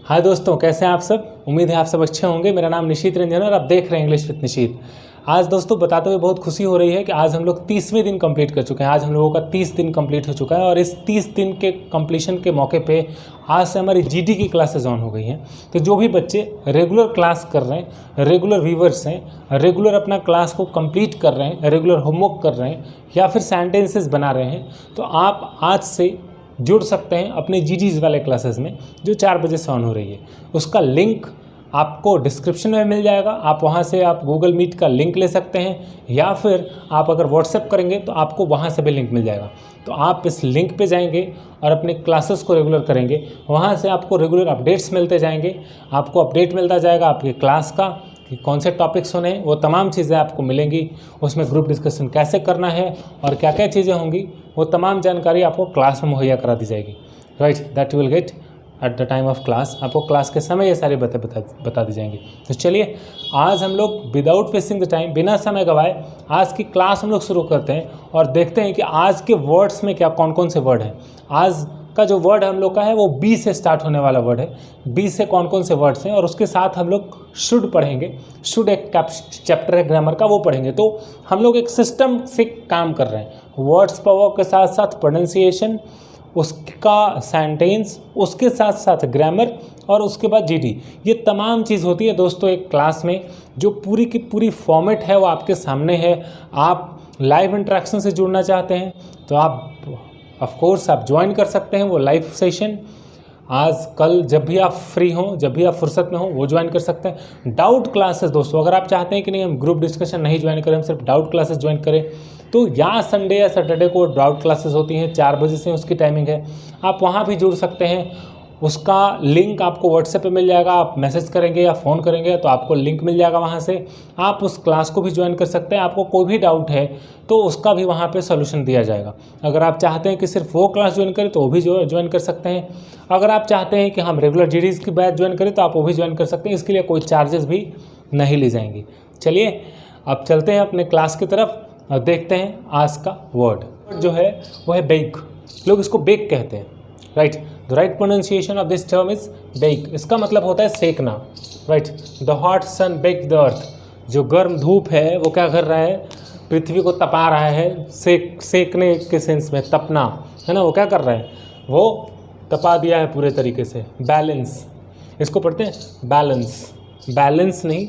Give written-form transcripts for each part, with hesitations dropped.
हाय दोस्तों, कैसे हैं आप सब। उम्मीद है आप सब अच्छे होंगे। मेरा नाम निशीत रंजन और आप देख रहे हैं इंग्लिश विद निशीत। आज दोस्तों बताते हुए बहुत खुशी हो रही है कि आज हम लोग 30वें दिन कंप्लीट कर चुके हैं। आज हम लोगों का 30 दिन कंप्लीट हो चुका है और इस 30 दिन के कंप्लीशन के मौके पे आज से हमारी जीडी की क्लासेस ऑन हो गई हैं। तो जो भी बच्चे रेगुलर क्लास कर रहे हैं, रेगुलर व्यूवर्स हैं, रेगुलर अपना क्लास को कंप्लीट कर रहे हैं, रेगुलर होमवर्क कर रहे हैं या फिर सेंटेंसेस बना रहे हैं, तो आप आज से जुड़ सकते हैं अपने जीडीज़ वाले क्लासेस में जो 4 बजे से ऑन हो रही है। उसका लिंक आपको डिस्क्रिप्शन में मिल जाएगा। आप वहां से आप गूगल मीट का लिंक ले सकते हैं या फिर आप अगर व्हाट्सएप करेंगे तो आपको वहां से भी लिंक मिल जाएगा। तो आप इस लिंक पे जाएंगे और अपने क्लासेस को रेगुलर करेंगे। वहां से आपको रेगुलर अपडेट्स मिलते जाएंगे। आपको अपडेट मिलता जाएगा आपके क्लास का कि कौन से टॉपिक्स होने हैं, वो तमाम चीज़ें आपको मिलेंगी। उसमें ग्रुप डिस्कशन कैसे करना है और क्या क्या चीज़ें होंगी, वो तमाम जानकारी आपको क्लास में मुहैया करा दी जाएगी। Right, that you will get at the time of class. आपको क्लास के समय ये सारी बातें बता दी जाएंगी। तो चलिए आज हम लोग विदाउट वेस्टिंग द टाइम, बिना समय गवाए आज की क्लास हम लोग शुरू करते हैं और देखते हैं कि आज के वर्ड्स में क्या कौन कौन से वर्ड हैं। आज का जो वर्ड हम लोग का है वो बी से स्टार्ट होने वाला वर्ड है। बी से कौन कौन से वर्ड्स हैं और उसके साथ हम लोग शुड पढ़ेंगे। शुड एक चैप्टर है ग्रामर का, वो पढ़ेंगे। तो हम लोग एक सिस्टम से काम कर रहे हैं। वर्ड्स पावर के साथ साथ प्रोनाउंसिएशन, उसका सेंटेंस, उसके साथ साथ ग्रामर और उसके बाद जीडी। ये तमाम चीज़ होती है दोस्तों एक क्लास में। जो पूरी की पूरी फॉर्मेट है वो आपके सामने है। आप लाइव इंटरेक्शन से जुड़ना चाहते हैं तो आप ऑफ कोर्स आप ज्वाइन कर सकते हैं वो लाइव सेशन। आज कल जब भी आप फ्री हों, जब भी आप फुर्सत में हो, वो ज्वाइन कर सकते हैं। डाउट क्लासेस दोस्तों, अगर आप चाहते हैं कि नहीं हम ग्रुप डिस्कशन नहीं ज्वाइन करें, हम सिर्फ डाउट क्लासेस ज्वाइन करें, तो या संडे या सैटरडे को डाउट क्लासेस होती हैं 4 बजे से उसकी टाइमिंग है। आप वहाँ भी जुड़ सकते हैं। उसका लिंक आपको व्हाट्सएप पे मिल जाएगा। आप मैसेज करेंगे या फ़ोन करेंगे तो आपको लिंक मिल जाएगा। वहाँ से आप उस क्लास को भी ज्वाइन कर सकते हैं। आपको कोई भी डाउट है तो उसका भी वहाँ पे सॉल्यूशन दिया जाएगा। अगर आप चाहते हैं कि सिर्फ वो क्लास ज्वाइन करें तो वो भी ज्वाइन कर सकते हैं। अगर आप चाहते हैं कि हम रेगुलर जीडीज़ की बैच ज्वाइन करें तो आप वो भी ज्वाइन कर सकते हैं। इसके लिए कोई चार्जेस भी नहीं ली जाएंगी। चलिए अब चलते हैं अपने क्लास की तरफ और देखते हैं आज का वर्ड जो है वो है बेक। लोग इसको बेक कहते हैं। Right, the right pronunciation of this term is bake. इसका मतलब होता है सेकना। Right, the hot sun bake the earth. जो गर्म धूप है वो क्या कर रहा है, पृथ्वी को तपा रहा है। सेकने के सेंस में, तपना है ना, वो क्या कर रहा है, वो तपा दिया है पूरे तरीके से। बैलेंस, इसको पढ़ते हैं बैलेंस, बैलेंस नहीं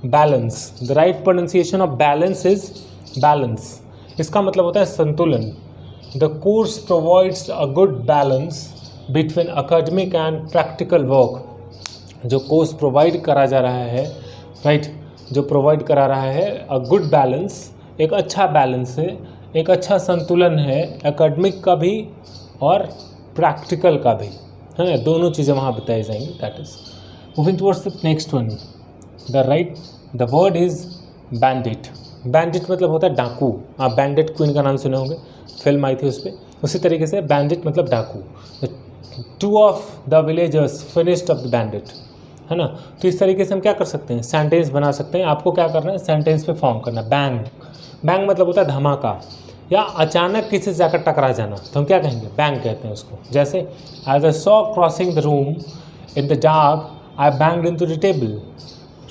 balance. The right pronunciation of balance is balance. इसका मतलब होता है संतुलन। The course provides a good balance between academic and practical work. जो कोर्स प्रोवाइड करा जा रहा है, राइट, जो प्रोवाइड करा रहा है अ गुड बैलेंस, एक अच्छा बैलेंस है, एक अच्छा संतुलन है एकेडमिक का भी और प्रैक्टिकल का भी, है ना। दोनों चीज़ें वहाँ बताई जाएंगी। That is moving towards the next one. The word is bandit. Bandit मतलब होता है डाकू। आप बैंडिट क्वीन का नाम सुने होंगे, फिल्म आई थी उस पर। उसी तरीके से बैंडिट मतलब डाकू। Two of the villagers finished of the bandit, है ना। तो इस तरीके से हम क्या कर सकते हैं, सेंटेंस बना सकते हैं। आपको क्या करना है, सेंटेंस पे फॉर्म करना। बैंग, बैंग मतलब होता है धमाका या अचानक किसी से जाकर टकरा जाना, तो हम क्या कहेंगे, बैंग कहते हैं उसको। जैसे as I saw crossing the room in the dark I banged into the table.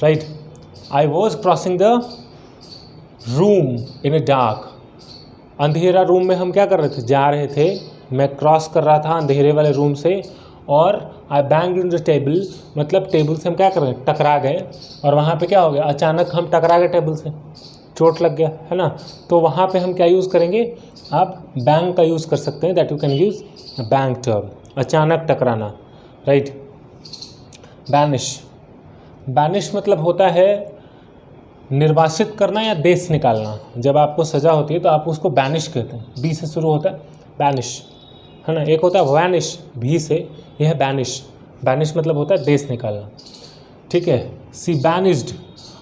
Right, I was crossing the room in a dark. अंधेरा रूम में हम क्या कर रहे थे, जा रहे थे, मैं क्रॉस कर रहा था अंधेरे वाले रूम से। और आई बैंग्ड इन द टेबल मतलब टेबल से हम क्या कर रहे हैं, टकरा गए। और वहाँ पे क्या हो गया, अचानक हम टकरा गए टेबल से, चोट लग गया, है ना। तो वहाँ पे हम क्या यूज़ करेंगे, आप बैंग का यूज़ कर सकते हैं। That you can use bang term, अचानक टकराना। राइट, बैनिश, बैनिश मतलब होता है निर्वासित करना या देश निकालना। जब आपको सज़ा होती है तो आप उसको बैनिश कहते हैं। बी से शुरू होता है बैनिश, है ना। एक होता है वैनिश, भी से, यह है बैनिश। बैनिश मतलब होता है देश निकालना, ठीक है। सी बैनिश्ड,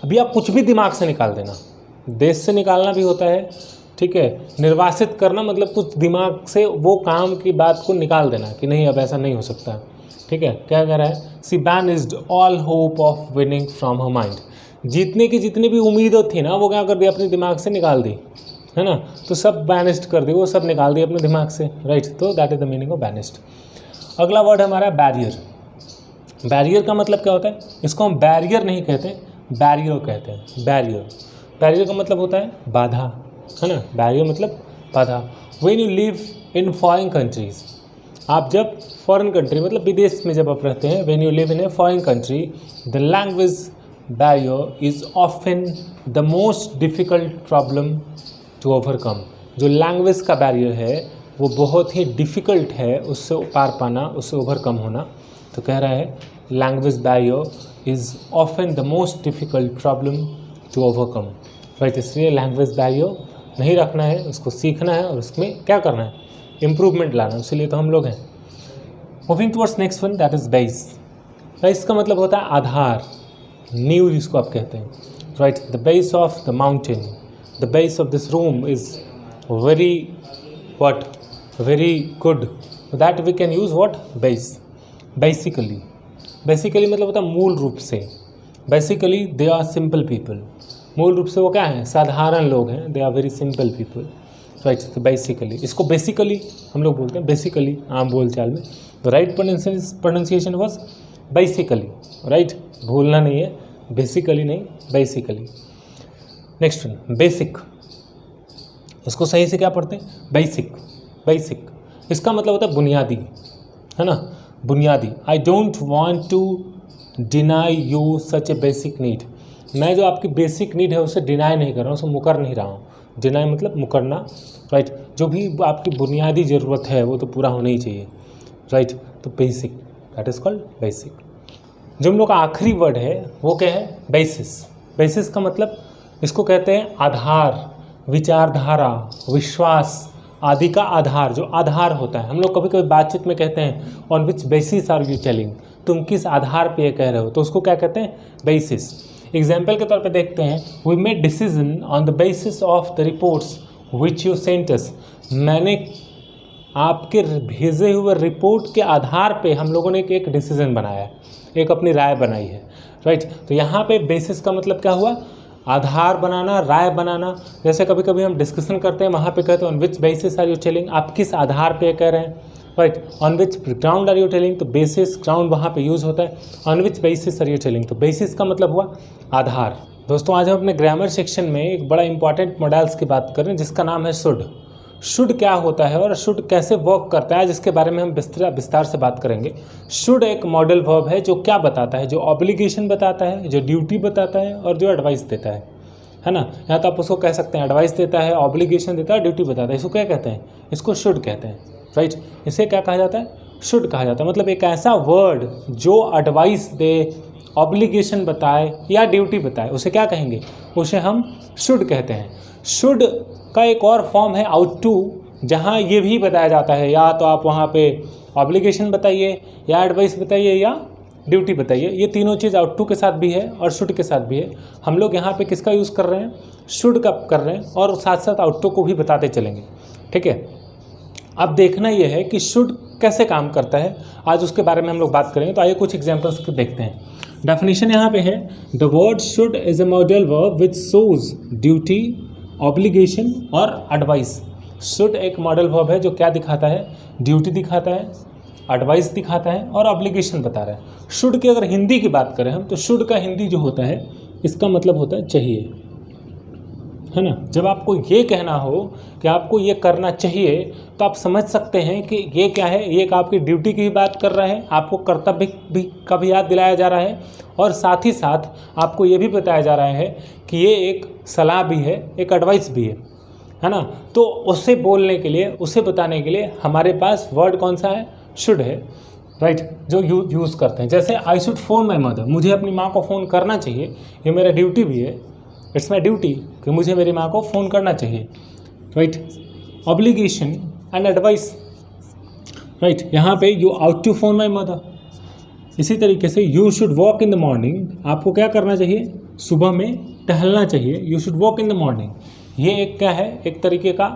अभी आप कुछ भी दिमाग से निकाल देना, देश से निकालना भी होता है, ठीक है। निर्वासित करना मतलब कुछ दिमाग से वो काम की बात को निकाल देना कि नहीं अब ऐसा नहीं हो सकता, ठीक है। क्या कह रहा है, she banished all hope of winning from her mind. जीतने की जितनी भी उम्मीदें थी ना वो क्या कर दी, अपने दिमाग से निकाल दी, है ना। तो सब बैनिस्ड कर दी, वो सब निकाल दी अपने दिमाग से। राइट, तो that is the meaning of banished. अगला वर्ड हमारा बैरियर। बैरियर का मतलब क्या होता है? इसको हम बैरियर नहीं कहते, बैरियर कहते हैं। बैरियर, बैरियर का मतलब होता है बाधा, है ना। बैरियर मतलब बाधा। When you live in foreign countries, आप जब फॉरेन कंट्री मतलब विदेश में जब आप रहते हैं, when you live in a foreign country, the language barrier is often the most difficult problem to overcome. जो लैंग्वेज का बैरियर है वो बहुत ही डिफ़िकल्ट है उससे पार पाना, उससे ओवरकम होना। तो कह रहा है language barrier is often the most difficult problem to overcome, right. इसलिए लैंग्वेज बैरियर नहीं रखना है, उसको सीखना है और उसमें क्या करना है, इम्प्रूवमेंट लाना है। इसीलिए तो हम लोग हैं। Moving towards next one, that is base. Base का मतलब होता है आधार, नींव जिसको आप कहते हैं, right. The base of the mountain, the base of this room is very what, very good, that we can use what, base. Basically, basically मतलब होता है मूल रूप से। Basically they are simple people, मूल रूप से वो क्या हैं, साधारण लोग हैं। They are very simple people, right. तो बेसिकली, इसको बेसिकली हम लोग बोलते हैं, बेसिकली आम बोलचाल में। तो right pronunciation was basically, right. भूलना नहीं है, बेसिकली नहीं, बेसिकली। Next one, basic. इसको सही से क्या पढ़ते हैं, बेसिक। बेसिक इसका मतलब होता है बुनियादी, है ना, बुनियादी। I don't want to deny you such a basic need. मैं जो आपकी बेसिक नीड है उसे डिनाई नहीं कर रहा हूँ, उसे मुकर नहीं रहा हूँ। डिनाई मतलब मुकरना, राइट। जो भी आपकी बुनियादी ज़रूरत है वो तो पूरा होना ही चाहिए, राइट। तो basic, that is called basic. जो हम लोग का आखिरी वर्ड है वो क्या है, बेसिस। बेसिस का मतलब इसको कहते हैं आधार, विचारधारा, विश्वास आदि का आधार। जो आधार होता है, हम लोग कभी कभी बातचीत में कहते हैं on which basis are you telling, तुम किस आधार पे ये कह रहे हो, तो उसको क्या कहते हैं, बेसिस। एग्जाम्पल के तौर पे देखते हैं, we made decision on the basis of the reports which you sent us. मैंने आपके भेजे हुए रिपोर्ट के आधार पे हम लोगों ने एक डिसीजन बनाया है, एक अपनी राय बनाई है, राइट। तो यहाँ पे बेसिस का मतलब क्या हुआ, आधार बनाना, राय बनाना। जैसे कभी कभी हम डिस्कशन करते हैं, वहाँ पे कहते हैं on which basis are you telling, आप किस आधार पे कह रहे हैं, right. On which ground are you telling, तो बेसिस, ग्राउंड वहाँ पे यूज़ होता है। On which basis are you telling, तो बेसिस का मतलब हुआ आधार। दोस्तों आज हम अपने ग्रामर सेक्शन में एक बड़ा इंपॉर्टेंट मॉडल्स की बात कर रहे हैं जिसका नाम है शुड। शुड क्या होता है और शुड कैसे वर्क करता है, जिसके बारे में हम विस्तार से बात करेंगे। शुड एक मॉडल वर्ब है जो क्या बताता है, जो ऑब्लिगेशन बताता है, जो ड्यूटी बताता है और जो एडवाइस देता है ना। या तो आप उसको कह सकते हैं एडवाइस देता है, ऑब्लिगेशन देता है, ड्यूटी बताता है। इसको क्या कहते हैं, इसको शुड कहते हैं, राइट। इसे क्या कहा जाता है, शुड कहा जाता है। मतलब एक ऐसा वर्ड जो एडवाइस दे, ऑब्लिगेशन बताए या ड्यूटी बताए, उसे क्या कहेंगे, उसे हम शुड कहते हैं। शुड का एक और फॉर्म है आउट टू, जहाँ ये भी बताया जाता है या तो आप वहाँ पे ऑब्लिगेशन बताइए या एडवाइस बताइए या ड्यूटी बताइए। ये तीनों चीज़ आउट टू के साथ भी है और शुड के साथ भी है। हम लोग यहाँ पे किसका यूज़ कर रहे हैं, शुड का कर रहे हैं और साथ साथ आउट टू को भी बताते चलेंगे, ठीक है। अब देखना ये है कि शुड कैसे काम करता है, आज उसके बारे में हम लोग बात करेंगे। तो आइए कुछ एग्जाम्पल्स देखते हैं। डेफिनेशन यहाँ पे है, the word should is a modal verb which shows duty, obligation और एडवाइस। शुड एक मॉडल वर्ब है जो क्या दिखाता है, ड्यूटी दिखाता है, एडवाइस दिखाता है और ऑब्लिगेशन बता रहा है। शुड की अगर हिंदी की बात करें हम, तो शुड का हिंदी जो होता है इसका मतलब होता है चाहिए, है ना। जब आपको ये कहना हो कि आपको ये करना चाहिए, तो आप समझ सकते हैं कि ये क्या है, ये आपकी ड्यूटी की बात कर रहा है, आपको कर्तव्य भी का भी याद दिलाया जा रहा है और साथ ही साथ आपको ये भी बताया जा रहा है कि ये एक सलाह भी है, एक एडवाइस भी है ना। तो उसे बोलने के लिए, उसे बताने के लिए हमारे पास वर्ड कौन सा है, शुड है, राइट। जो यूज़ करते हैं, जैसे I should phone my mother, मुझे अपनी माँ को फ़ोन करना चाहिए, ये मेरा ड्यूटी भी है, इट्स माई ड्यूटी कि मुझे मेरी माँ को फ़ोन करना चाहिए, right. Obligation and advice, right. यहाँ पे you ought to phone my mother. इसी तरीके से you should walk in the morning, आपको क्या करना चाहिए, सुबह में टहलना चाहिए, you should walk in the morning. ये एक क्या है, एक तरीके का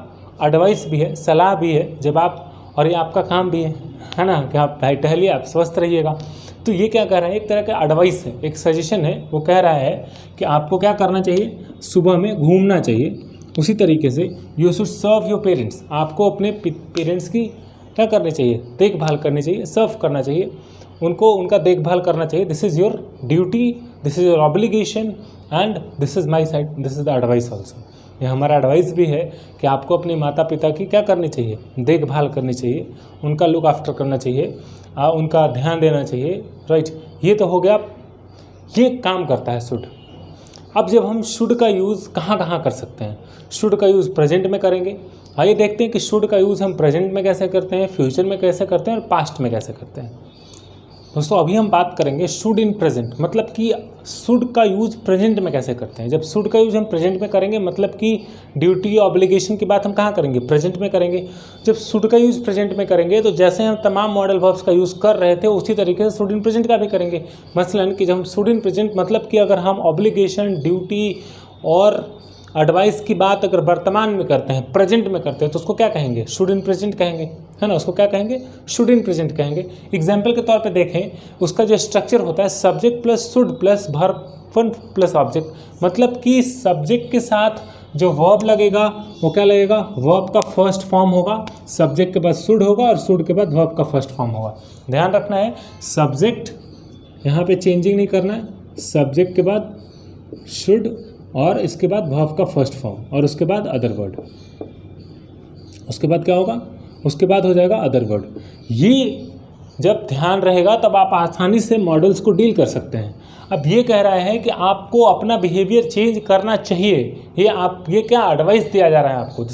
एडवाइस भी है, सलाह भी है जब आप, और ये आपका काम भी है ना, कि आप भाई टहलिए, आप स्वस्थ रहिएगा। तो ये क्या कह रहा है, एक तरह का एडवाइस है, एक सजेशन है। वो कह रहा है कि आपको क्या करना चाहिए, सुबह में घूमना चाहिए। उसी तरीके से you should serve your parents, आपको अपने पेरेंट्स की क्या करनी चाहिए, देखभाल करनी चाहिए, सर्व करना चाहिए। उनको उनका देखभाल करना चाहिए। This is your duty, this is your obligation and this is my side, this is the advice also. ये हमारा एडवाइस भी है कि आपको अपने माता पिता की क्या करनी चाहिए, देखभाल करनी चाहिए, उनका लुक आफ्टर करना चाहिए, उनका ध्यान देना चाहिए, राइट। ये तो हो गया, ये काम करता है शुड। अब जब हम शुड का यूज़ कहाँ कहाँ कर सकते हैं, शुड का यूज़ प्रेजेंट में करेंगे। आइए देखते हैं कि शुड का यूज़ हम प्रेजेंट में कैसे करते हैं, फ्यूचर में कैसे करते हैं और पास्ट में कैसे करते हैं। दोस्तों अभी हम बात करेंगे शुड इन प्रेजेंट, मतलब कि शुड का यूज़ प्रेजेंट में कैसे करते हैं। जब शुड का यूज़ हम प्रेजेंट में करेंगे, मतलब कि ड्यूटी ऑब्लिगेशन की बात हम कहाँ करेंगे, प्रेजेंट में करेंगे। जब शुड का यूज़ प्रेजेंट में करेंगे तो जैसे हम तमाम मॉडल वर्ब्स का यूज़ कर रहे थे उसी तरीके से शुड इन प्रेजेंट का भी करेंगे। मसलन कि जब हम शुड इन प्रेजेंट, मतलब कि अगर हम ऑब्लिगेशन, ड्यूटी और एडवाइस की बात अगर वर्तमान में करते हैं, प्रेजेंट में करते हैं, तो उसको क्या कहेंगे, शुड इन प्रेजेंट कहेंगे, है ना। उसको क्या कहेंगे, शुड इन प्रेजेंट कहेंगे। एग्जाम्पल के तौर पे देखें, उसका जो स्ट्रक्चर होता है subject plus should plus verb plus object, मतलब कि सब्जेक्ट के साथ जो वर्ब लगेगा वो क्या लगेगा, वर्ब का फर्स्ट फॉर्म होगा, सब्जेक्ट के बाद शुड होगा और शुड के बाद वर्ब का फर्स्ट फॉर्म होगा। ध्यान रखना है, सब्जेक्ट यहाँ पे चेंजिंग नहीं करना है, सब्जेक्ट के बाद शुड और इसके बाद वर्ब का फर्स्ट फॉर्म और उसके बाद अदर वर्ड। उसके बाद क्या होगा, उसके बाद हो जाएगा अदर वर्ड। ये जब ध्यान रहेगा तब आप आसानी से मॉडल्स को डील कर सकते हैं। अब ये कह रहा है कि आपको अपना बिहेवियर चेंज करना चाहिए। ये क्या एडवाइस दिया जा रहा है आपको,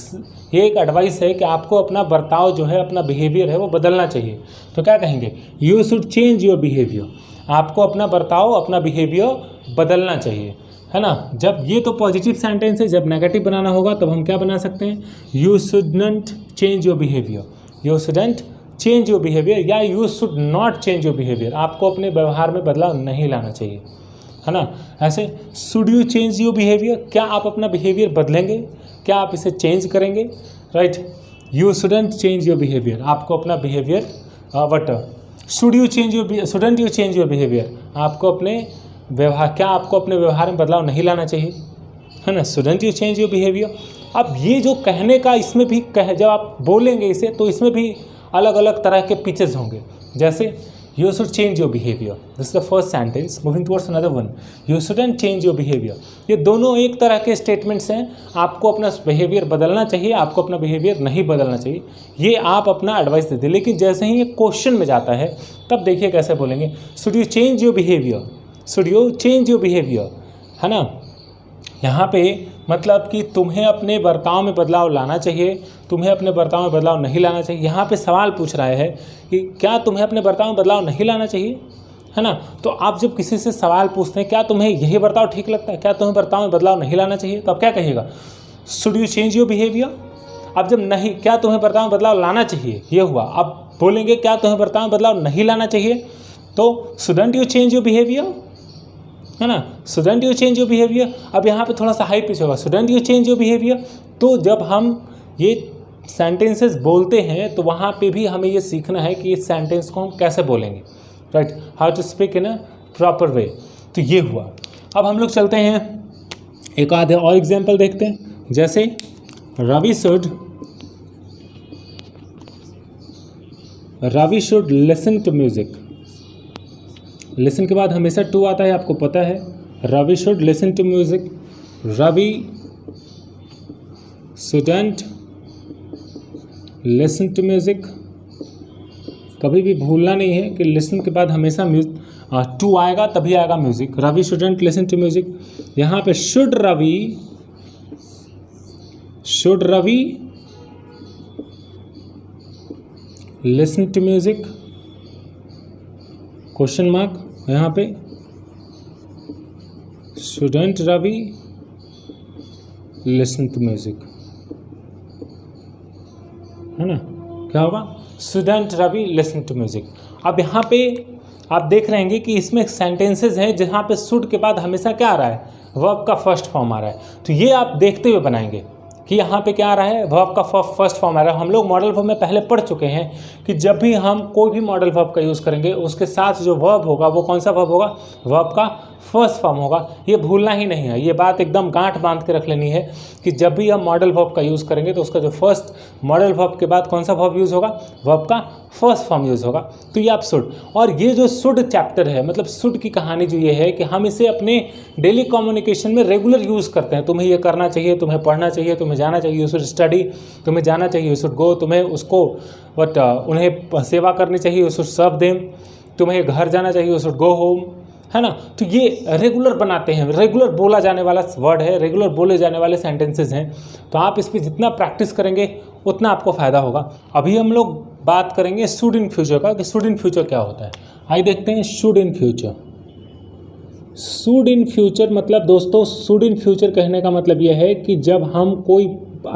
ये एक एडवाइस है कि आपको अपना बर्ताव जो है, अपना बिहेवियर है वो बदलना चाहिए। तो क्या कहेंगे, you should change your behaviour. आपको अपना बर्ताव, अपना बिहेवियर बदलना चाहिए, है ना। जब ये तो पॉजिटिव सेंटेंस है, जब नेगेटिव बनाना होगा तब हम क्या बना सकते हैं, you shouldn't change your behaviour, you shouldn't change your behaviour, या you should not change your behaviour. आपको अपने व्यवहार में बदलाव नहीं लाना चाहिए, है ना। ऐसे should you change your behaviour, क्या आप अपना बिहेवियर बदलेंगे, क्या आप इसे चेंज करेंगे, right. You shouldn't change your behaviour, आपको अपना behaviour should you change your, shouldn't you change your behaviour, आपको अपने व्यवहार, क्या आपको अपने व्यवहार में बदलाव नहीं लाना चाहिए, है ना। Shouldn't you change your behaviour. अब ये जो कहने का, इसमें भी जब आप बोलेंगे इसे तो इसमें भी अलग अलग तरह के पिचेस होंगे। जैसे you should change your behaviour, this is the first sentence, moving towards another one, you shouldn't change your behaviour. ये दोनों एक तरह के स्टेटमेंट्स हैं। आपको अपना बिहेवियर बदलना चाहिए, आपको अपना बिहेवियर नहीं बदलना चाहिए, ये आप अपना एडवाइस देते। लेकिन जैसे ही ये क्वेश्चन में जाता है तब देखिए कैसे बोलेंगे, should you change your behaviour, should you change your behaviour, है ना। यहाँ पे मतलब कि तुम्हें अपने बर्ताव में बदलाव लाना चाहिए, तुम्हें अपने बर्ताव में बदलाव नहीं लाना चाहिए। यहाँ पे सवाल पूछ रहा है कि क्या तुम्हें अपने बर्ताव में बदलाव नहीं लाना चाहिए, है ना। तो आप जब किसी से सवाल पूछते हैं क्या तुम्हें यही बर्ताव ठीक लगता है, क्या तुम्हें बर्ताव में बदलाव नहीं लाना चाहिए, तो आप क्या कहिएगा, should you change your behaviour. अब जब नहीं, क्या तुम्हें बर्ताव में बदलाव लाना चाहिए, ये हुआ। अब बोलेंगे क्या तुम्हें बर्ताव में बदलाव नहीं लाना चाहिए, तो shouldn't you change your behaviour, है ना, shouldn't you change your behaviour. अब यहाँ पे थोड़ा सा हाई पिच होगा, shouldn't you change your behaviour. तो जब हम ये सेंटेंसेस बोलते हैं तो वहाँ पे भी हमें ये सीखना है कि इस सेंटेंस को हम कैसे बोलेंगे, right, how to speak in a proper way. तो ये हुआ। अब हम लोग चलते हैं एक आधे और एग्जाम्पल देखते हैं। जैसे Ravi should listen to music. Listen के बाद हमेशा टू आता है, आपको पता है। Ravi should listen to music, Ravi shouldn't listen to music. कभी भी भूलना नहीं है कि लिसन के बाद हमेशा टू आएगा तभी आएगा music. Ravi shouldn't listen to music. यहाँ पे should Ravi listen to music, question mark यहाँ पे, shouldn't Ravi listen to music, है ना। क्या होगा, shouldn't Ravi listen to music. अब यहाँ पे आप देख रहे हैं कि इसमें सेंटेंसेस हैं जहाँ पे शुड के बाद हमेशा क्या आ रहा है, वर्ब का फर्स्ट फॉर्म आ रहा है। तो ये आप देखते हुए बनाएंगे, कि यहाँ पे क्या आ रहा है, वर्ब का फर्स्ट फॉर्म आ रहा है। हम लोग मॉडल वर्ब में पहले पढ़ चुके हैं कि जब भी हम कोई भी मॉडल वर्ब का यूज़ करेंगे उसके साथ जो वर्ब होगा वो कौन सा वर्ब होगा, वर्ब का फर्स्ट फॉर्म होगा। ये भूलना ही नहीं है, ये बात एकदम गांठ बांध के रख लेनी है कि जब भी हम मॉडल वर्ब का यूज़ करेंगे तो उसका जो फर्स्ट मॉडल वर्ब के बाद कौन सा वर्ब यूज़ होगा, वर्ब का फर्स्ट फॉर्म यूज़ होगा। तो ये आप शुड, और ये जो शुड चैप्टर है, मतलब शुड की कहानी जो ये है कि हम इसे अपने डेली कम्युनिकेशन में रेगुलर यूज़ करते हैं। तुम्हें ये करना चाहिए, तुम्हें पढ़ना चाहिए, तुम्हें जाना चाहिए, यू शुड स्टडी, तुम्हें जाना चाहिए, यू शुड गो, तुम्हें उसको उन्हें सेवा करनी चाहिए, यू शुड सर्व देम, तुम्हें घर जाना चाहिए, यू शुड गो होम, है ना। तो ये रेगुलर बनाते हैं, रेगुलर बोला जाने वाला वर्ड है, रेगुलर बोले जाने वाले सेंटेंसेस हैं। तो आप इस पर जितना प्रैक्टिस करेंगे उतना आपको फ़ायदा होगा। अभी हम लोग बात करेंगे शुड इन फ्यूचर का, कि शुड इन फ्यूचर क्या होता है। आइए देखते हैं should in future. Should in future मतलब दोस्तों, शुड इन फ्यूचर कहने का मतलब यह है कि जब हम कोई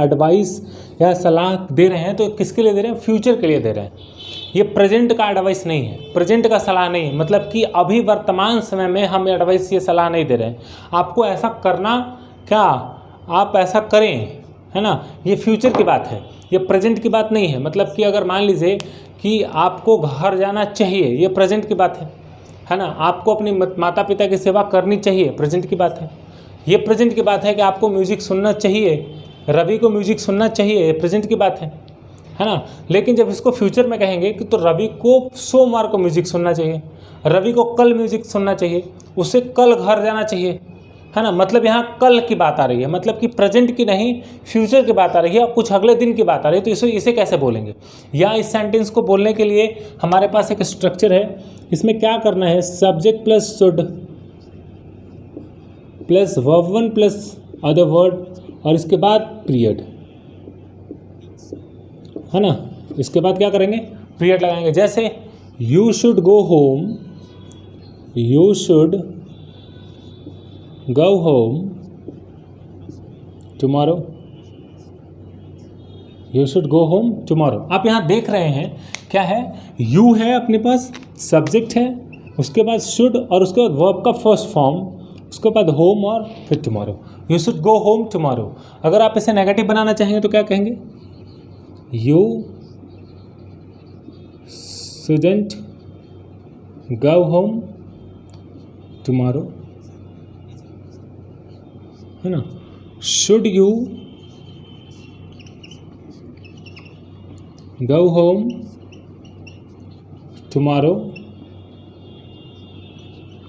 एडवाइस या सलाह दे रहे हैं तो किसके लिए दे रहे हैं, फ्यूचर के लिए दे रहे हैं। ये प्रेजेंट का एडवाइस नहीं है, प्रेजेंट का सलाह नहीं है, मतलब कि अभी वर्तमान समय में हम एडवाइस ये सलाह नहीं दे रहे हैं आपको ऐसा करना, क्या आप ऐसा करें, है ना। ये फ्यूचर की बात है, ये प्रेजेंट की बात नहीं है। मतलब कि अगर मान लीजिए कि आपको घर जाना चाहिए, ये प्रेजेंट की बात है ना। आपको अपनी माता पिता की सेवा करनी चाहिए, प्रेजेंट की बात है। ये प्रेजेंट की बात है कि आपको म्यूजिक सुनना चाहिए, रवि को म्यूजिक सुनना चाहिए, प्रेजेंट की बात है ना। लेकिन जब इसको फ्यूचर में कहेंगे कि तो रवि को सोमवार को म्यूजिक सुनना चाहिए, रवि को कल म्यूजिक सुनना चाहिए, उसे कल घर जाना चाहिए, है ना। मतलब यहाँ कल की बात आ रही है, मतलब कि प्रेजेंट की नहीं, फ्यूचर की बात आ रही है, और कुछ अगले दिन की बात आ रही है। तो इसे कैसे बोलेंगे, या इस सेंटेंस को बोलने के लिए हमारे पास एक स्ट्रक्चर है। इसमें क्या करना है, subject plus should plus verb one plus other word, और इसके बाद पीरियड, है ना। इसके बाद क्या करेंगे, पीरियड लगाएंगे। जैसे you should go home, you should go home tomorrow, you should go home tomorrow. आप यहाँ देख रहे हैं क्या है, यू है अपने पास, सब्जेक्ट है, उसके बाद शुड, और उसके बाद वर्ब का फर्स्ट फॉर्म, उसके बाद होम और फिर tomorrow. You should go home tomorrow. अगर आप इसे नेगेटिव बनाना चाहेंगे तो क्या कहेंगे, you shouldn't go home tomorrow, है ना। Should you go home tomorrow,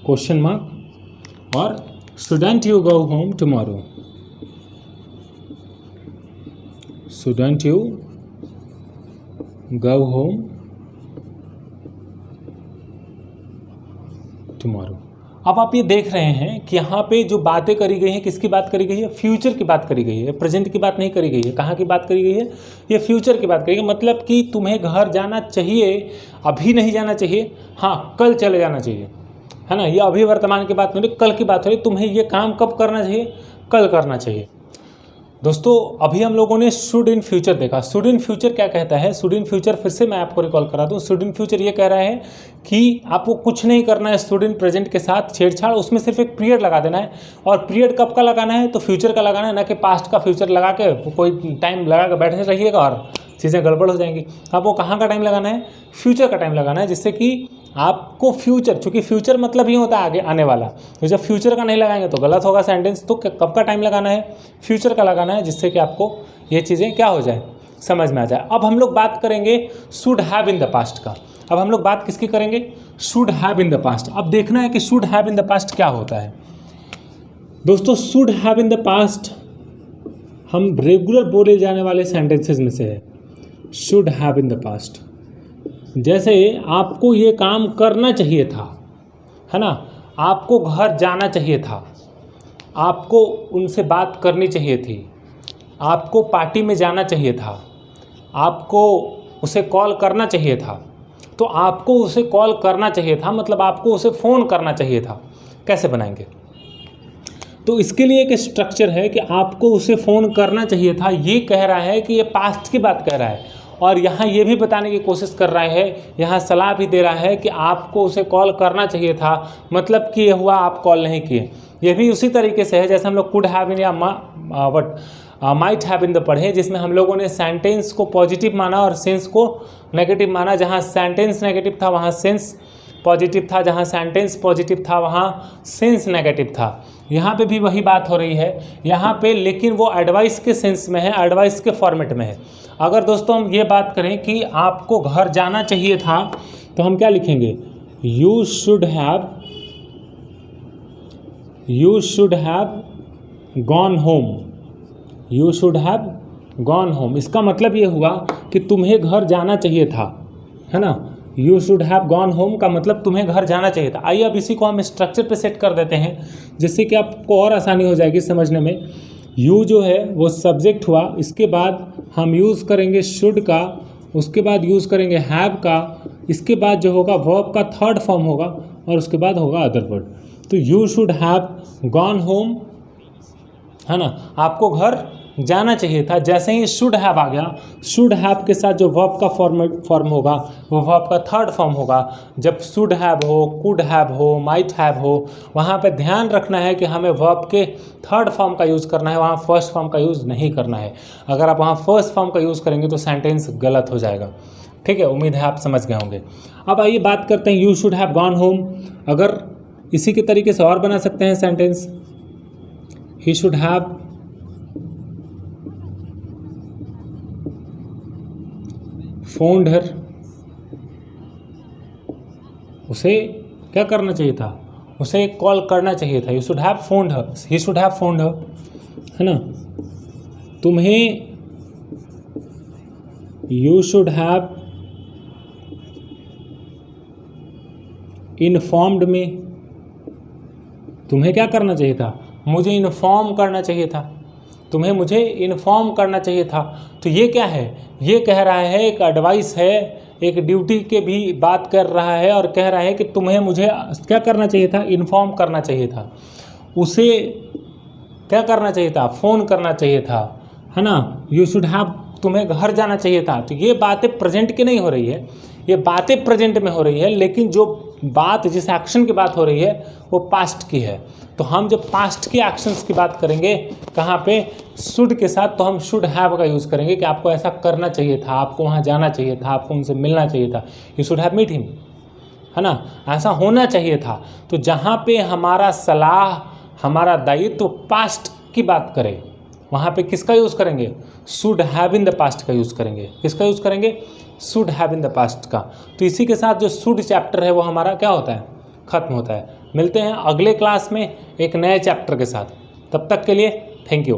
question mark, और shouldn't you go home tomorrow, shouldn't you go home tomorrow. अब आप ये देख रहे हैं कि यहाँ पे जो बातें करी गई हैं, किसकी बात करी गई है, फ्यूचर की बात करी गई है, प्रेजेंट की बात नहीं करी गई है। कहाँ की बात करी गई है, ये फ्यूचर की बात करी गई। मतलब कि तुम्हें घर जाना चाहिए, अभी नहीं जाना चाहिए, हाँ कल चले जाना चाहिए, है ना। ये अभी वर्तमान की बात नहीं, कल की बात हो रही। तुम्हें ये काम कब करना चाहिए, कल करना चाहिए। दोस्तों अभी हम लोगों ने शुड इन फ्यूचर देखा। शुड इन फ्यूचर क्या कहता है, शुड इन फ्यूचर फिर से मैं आपको रिकॉल करा दूं। शुड इन फ्यूचर ये कह रहा है कि आपको कुछ नहीं करना है शुड इन प्रेजेंट के साथ छेड़छाड़, उसमें सिर्फ एक पीरियड लगा देना है। और पीरियड कब का लगाना है, तो फ्यूचर का लगाना है, ना कि पास्ट का फ्यूचर लगा के कोई टाइम लगा कर बैठे रहिएगा और चीज़ें गड़बड़ हो जाएंगी। आपको कहाँ का टाइम लगाना है, फ्यूचर का टाइम लगाना है, जिससे कि आपको फ्यूचर, चूँकि फ्यूचर मतलब ही होता है आगे आने वाला, तो जब फ्यूचर का नहीं लगाएंगे तो गलत होगा सेंटेंस। तो कब का टाइम लगाना है, फ्यूचर का लगाना है, जिससे कि आपको ये चीज़ें क्या हो जाए, समझ में आ जाए। अब हम लोग बात करेंगे should have in the past का। अब हम लोग बात किसकी करेंगे, should have in the past. अब देखना है कि should have in the past क्या होता है। दोस्तों should have in the past हम रेगुलर बोले जाने वाले सेंटेंसेस में से है। Should have in the past, जैसे आपको ये काम करना चाहिए था, है ना, आपको घर जाना चाहिए था, आपको उनसे बात करनी चाहिए थी, आपको पार्टी में जाना चाहिए था, आपको उसे कॉल करना चाहिए था। तो आपको उसे कॉल करना चाहिए था मतलब आपको उसे फ़ोन करना चाहिए था। कैसे बनाएंगे, तो इसके लिए एक स्ट्रक्चर है कि आपको उसे फ़ोन करना चाहिए था। ये कह रहा है कि ये पास्ट की बात कह रहा है, और यहाँ ये भी बताने की कोशिश कर रहा है, यहाँ सलाह भी दे रहा है कि आपको उसे कॉल करना चाहिए था, मतलब कि ये हुआ आप कॉल नहीं किए। ये भी उसी तरीके से है जैसे हम लोग कुड हैव या माइट हैव इन द पढ़े, जिसमें हम लोगों ने सेंटेंस को पॉजिटिव माना और सेंस को नेगेटिव माना। जहाँ सेंटेंस नेगेटिव था वहाँ सेंस पॉजिटिव था, जहाँ सेंटेंस पॉजिटिव था वहाँ सेंस नेगेटिव था। यहाँ पे भी वही बात हो रही है यहाँ पे, लेकिन वो एडवाइस के सेंस में है, एडवाइस के फॉर्मेट में है। अगर दोस्तों हम ये बात करें कि आपको घर जाना चाहिए था, तो हम क्या लिखेंगे? You should have gone home. You should have gone home, इसका मतलब ये हुआ कि तुम्हें घर जाना चाहिए था, है ना। You should have gone home का मतलब तुम्हें घर जाना चाहिए था। आइए अब इसी को हम स्ट्रक्चर पे सेट कर देते हैं, जिससे कि आपको और आसानी हो जाएगी समझने में। यू जो है वो सब्जेक्ट हुआ, इसके बाद हम यूज़ करेंगे शुड का, उसके बाद यूज़ करेंगे हैव का, इसके बाद जो होगा वर्ब का थर्ड फॉर्म होगा और उसके बाद होगा अदर वर्ड। तो you should have gone home, है ना, आपको घर जाना चाहिए था। जैसे ही शुड हैव आ गया, शुड हैव के साथ जो वर्ब का फॉर्म होगा वो वर्ब का थर्ड फॉर्म होगा। जब शुड हैव हो, कुड हैव हो, माइट हैव हो, वहाँ पे ध्यान रखना है कि हमें वर्ब के थर्ड फॉर्म का यूज़ करना है, वहाँ फर्स्ट फॉर्म का यूज़ नहीं करना है। अगर आप वहाँ फर्स्ट फॉर्म का यूज़ करेंगे तो सेंटेंस गलत हो जाएगा। ठीक है, उम्मीद है आप समझ गए होंगे। अब आइए बात करते हैं you should have gone home. अगर इसी के तरीके से और बना सकते हैं sentence, he should have phoned her, उसे क्या करना चाहिए था? उसे कॉल करना चाहिए था। You should have phoned her, he should have phoned her, है ना। तुम्हें यू शुड हैव इन्फॉर्म्ड में, तुम्हें क्या करना चाहिए था? मुझे इन्फॉर्म करना चाहिए था, तुम्हें मुझे इन्फॉर्म करना चाहिए था। तो ये क्या है? ये कह रहा है, एक एडवाइस है, एक ड्यूटी के भी बात कर रहा है और कह रहा है कि तुम्हें मुझे क्या करना चाहिए था? इन्फॉर्म करना चाहिए था। उसे क्या करना चाहिए था? फ़ोन करना चाहिए था, है ना। यू शुड हैव, तुम्हें घर जाना चाहिए था। तो ये बातें प्रेजेंट की नहीं हो रही है, ये बातें प्रेजेंट में हो रही है, लेकिन जो बात, जिस एक्शन की बात हो रही है वो पास्ट की है। तो हम जब पास्ट के एक्शंस की बात करेंगे कहाँ पे? शुड के साथ, तो हम शुड हैव का यूज़ करेंगे कि आपको ऐसा करना चाहिए था, आपको वहाँ जाना चाहिए था, आपको उनसे मिलना चाहिए था। You should have meet him, है ना, ऐसा होना चाहिए था। तो जहाँ पे हमारा सलाह, हमारा दायित्व पास्ट की बात करें, वहाँ पे किसका यूज़ करेंगे? Should have in the past का यूज़ करेंगे। किसका यूज़ करेंगे? Should have in the past का। तो इसी के साथ जो शुड चैप्टर है वो हमारा क्या होता है? ख़त्म होता है। मिलते हैं अगले क्लास में एक नए चैप्टर के साथ। तब तक के लिए थैंक यू।